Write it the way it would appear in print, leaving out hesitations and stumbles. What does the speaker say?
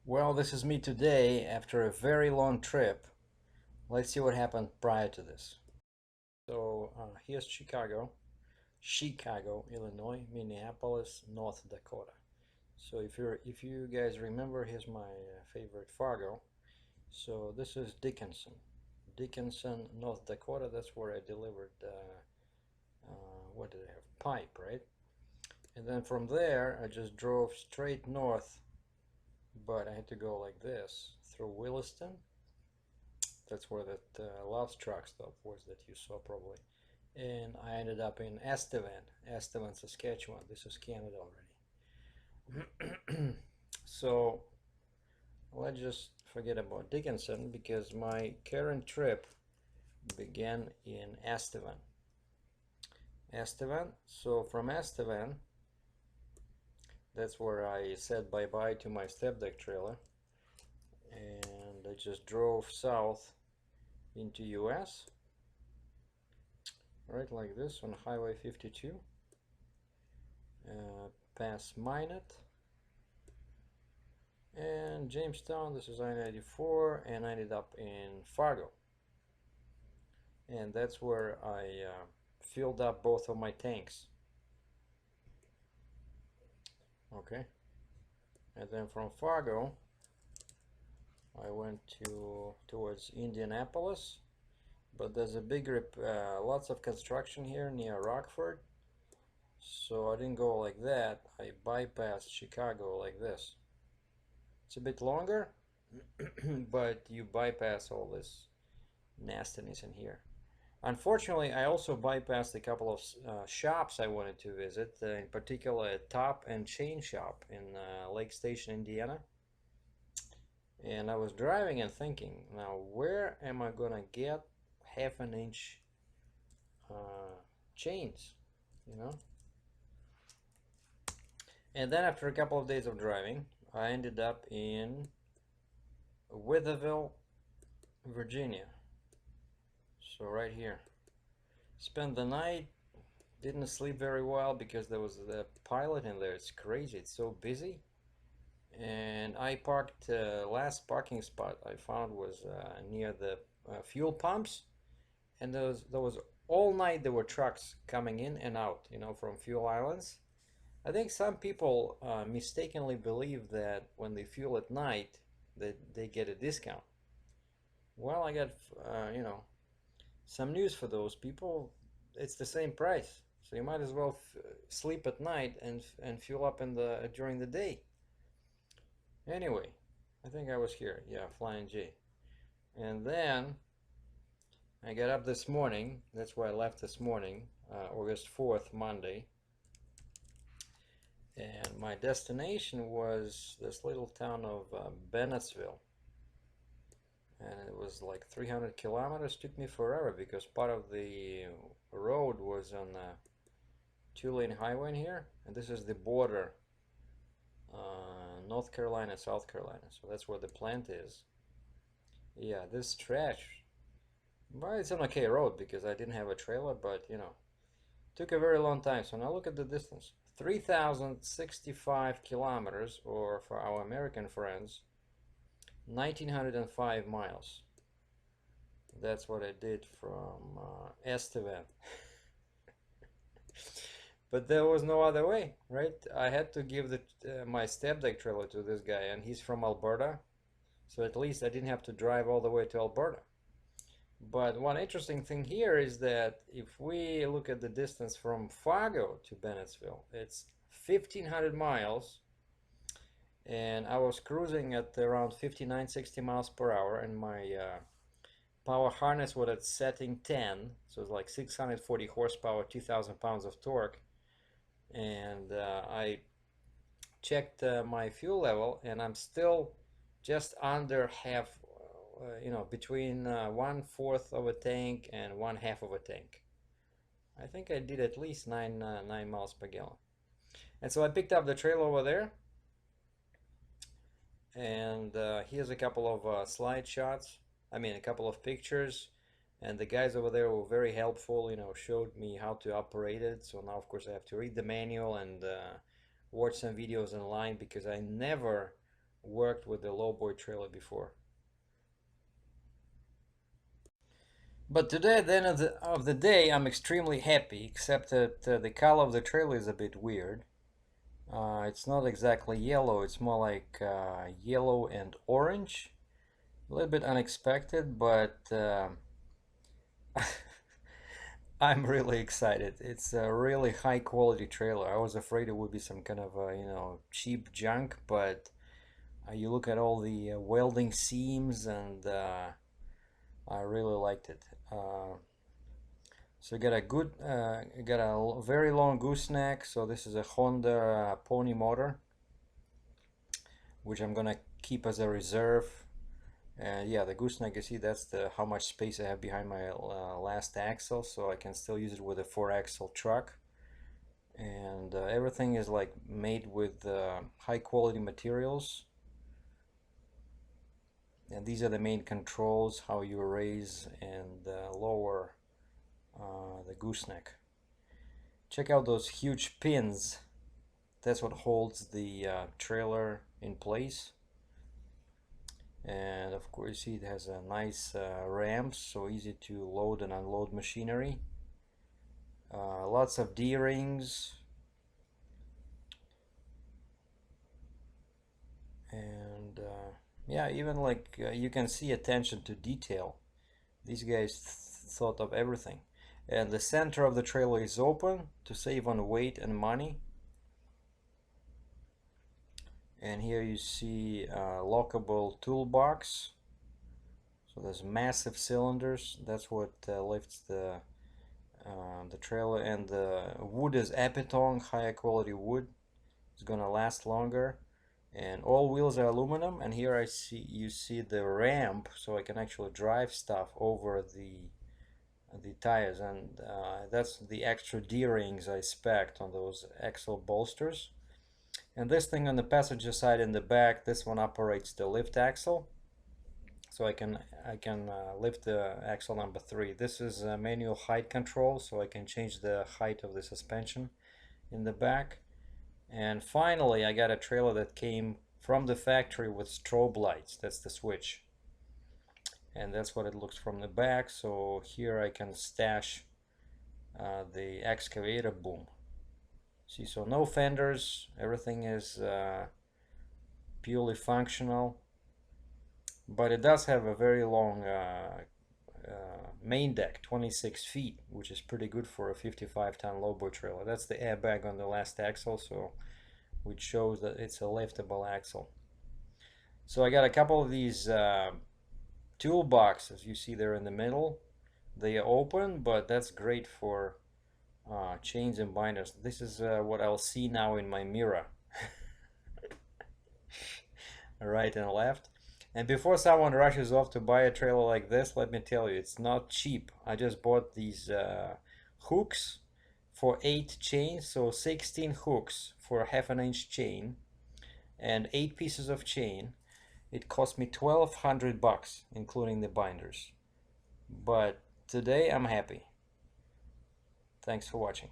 Well, this is me today after a very long trip. Let's see what happened prior to this. So here's Chicago, Illinois, Minneapolis, North Dakota. So if you guys remember, here's my favorite Fargo. So this is Dickinson, North Dakota. That's where I delivered. What did I have? Pipe, right? And then from there, I just drove straight north, but I had to go like this through Williston. That's where that Love's truck stop was that you saw probably. And I ended up in Estevan, Saskatchewan. This is Canada already. So let's just forget about Dickinson because my current trip began in Estevan. So from Estevan, that's where I said bye-bye to my step deck trailer. And I just drove south into US, right like this on Highway 52, past Minot and Jamestown. This is I-94, and I ended up in Fargo, and that's where I filled up both of my tanks. Okay, and then from Fargo I went towards Indianapolis, but there's a bigger lots of construction here near Rockford, so I didn't go like that. I bypassed Chicago like this. It's a bit longer, but you bypass all this nastiness in here. Unfortunately, I also bypassed a couple of shops I wanted to visit, in particular a top and chain shop in Lake Station, Indiana. And I was driving and thinking, now where am I gonna get half an inch chains, you know? And then after a couple of days of driving, I ended up in Witherville, Virginia. So right here. Spent the night, didn't sleep very well because there was the pilot in there. It's crazy, it's so busy. And I parked, last parking spot I found was near the fuel pumps. And there was all night there were trucks coming in and out, you know, from fuel islands. I think some people mistakenly believe that when they fuel at night that they get a discount. Well, I got, you know, some news for those people. It's the same price, so you might as well sleep at night and fuel up in the during the day. Anyway, I think I was here. Yeah, Flying J. And then I got up this morning. That's where I left this morning, August 4th, Monday. And my destination was this little town of Bennettsville. And it was like 300 kilometers. Took me forever because part of the road was on a two-lane highway in here, and this is the border, North Carolina, South Carolina. So that's where the plant is. Yeah, this stretch, well, it's an okay road because I didn't have a trailer, but you know, took a very long time. So now look at the distance, 3,065 kilometers, or for our American friends, 1,905 miles. That's what I did from Estevan. But there was no other way, right? I had to give my step deck trailer to this guy, and he's from Alberta, so at least I didn't have to drive all the way to Alberta. But one interesting thing here is that if we look at the distance from Fargo to Bennettsville, it's 1,500 miles, and I was cruising at around 59, 60 miles per hour, and my power harness was at setting 10, so it's like 640 horsepower, 2,000 pounds of torque. And I checked my fuel level, and I'm still just under half, you know, between 1/4 of a tank and 1/2 of a tank. I think I did at least 9 miles per gallon. And so I picked up the trailer over there, and here's a couple of slide shots. I mean, a couple of pictures. And the guys over there were very helpful, you know, showed me how to operate it. So now, of course, I have to read the manual and watch some videos online because I never worked with the lowboy trailer before. But today, at the end of the day, I'm extremely happy, except that the color of the trailer is a bit weird. It's not exactly yellow, it's more like yellow and orange. A little bit unexpected, but I'm really excited. It's a really high quality trailer. I was afraid it would be some kind of cheap junk, but you look at all the welding seams, and I really liked it. So got a good, got a very long gooseneck. So this is a Honda Pony motor, which I'm gonna keep as a reserve. And yeah, the gooseneck, you see, that's the how much space I have behind my last axle, so I can still use it with a 4-axle truck. And everything is like made with high quality materials. And these are the main controls, how you raise and lower the gooseneck. Check out those huge pins. That's what holds the trailer in place. And of course, see, it has a nice ramps, so easy to load and unload machinery. Lots of D-rings. And yeah, even like you can see attention to detail. These guys thought of everything. And the center of the trailer is open to save on weight and money. And here you see a lockable toolbox. So there's massive cylinders. That's what lifts the trailer. And the wood is Epitong, higher quality wood. It's gonna last longer. And all wheels are aluminum. And here you see the ramp, so I can actually drive stuff over the tires. And that's the extra D-rings I spec'd on those axle bolsters. And this thing on the passenger side in the back, this one operates the lift axle. So I can lift the axle number 3. This is a manual height control, so I can change the height of the suspension in the back. And finally, I got a trailer that came from the factory with strobe lights. That's the switch. And that's what it looks from the back. So here I can stash the excavator boom. See, so no fenders, everything is purely functional, but it does have a very long main deck, 26 feet, which is pretty good for a 55-ton lowboy trailer. That's the airbag on the last axle, so which shows that it's a liftable axle. So I got a couple of these toolboxes. You see there in the middle. They are open, but that's great for chains and binders. This is what I'll see now in my mirror. Right and left. And before someone rushes off to buy a trailer like this, let me tell you, it's not cheap. I just bought these hooks for 8 chains, so 16 hooks for a half-an-inch chain and 8 pieces of chain. It cost me $1,200, including the binders. But today I'm happy. Thanks for watching.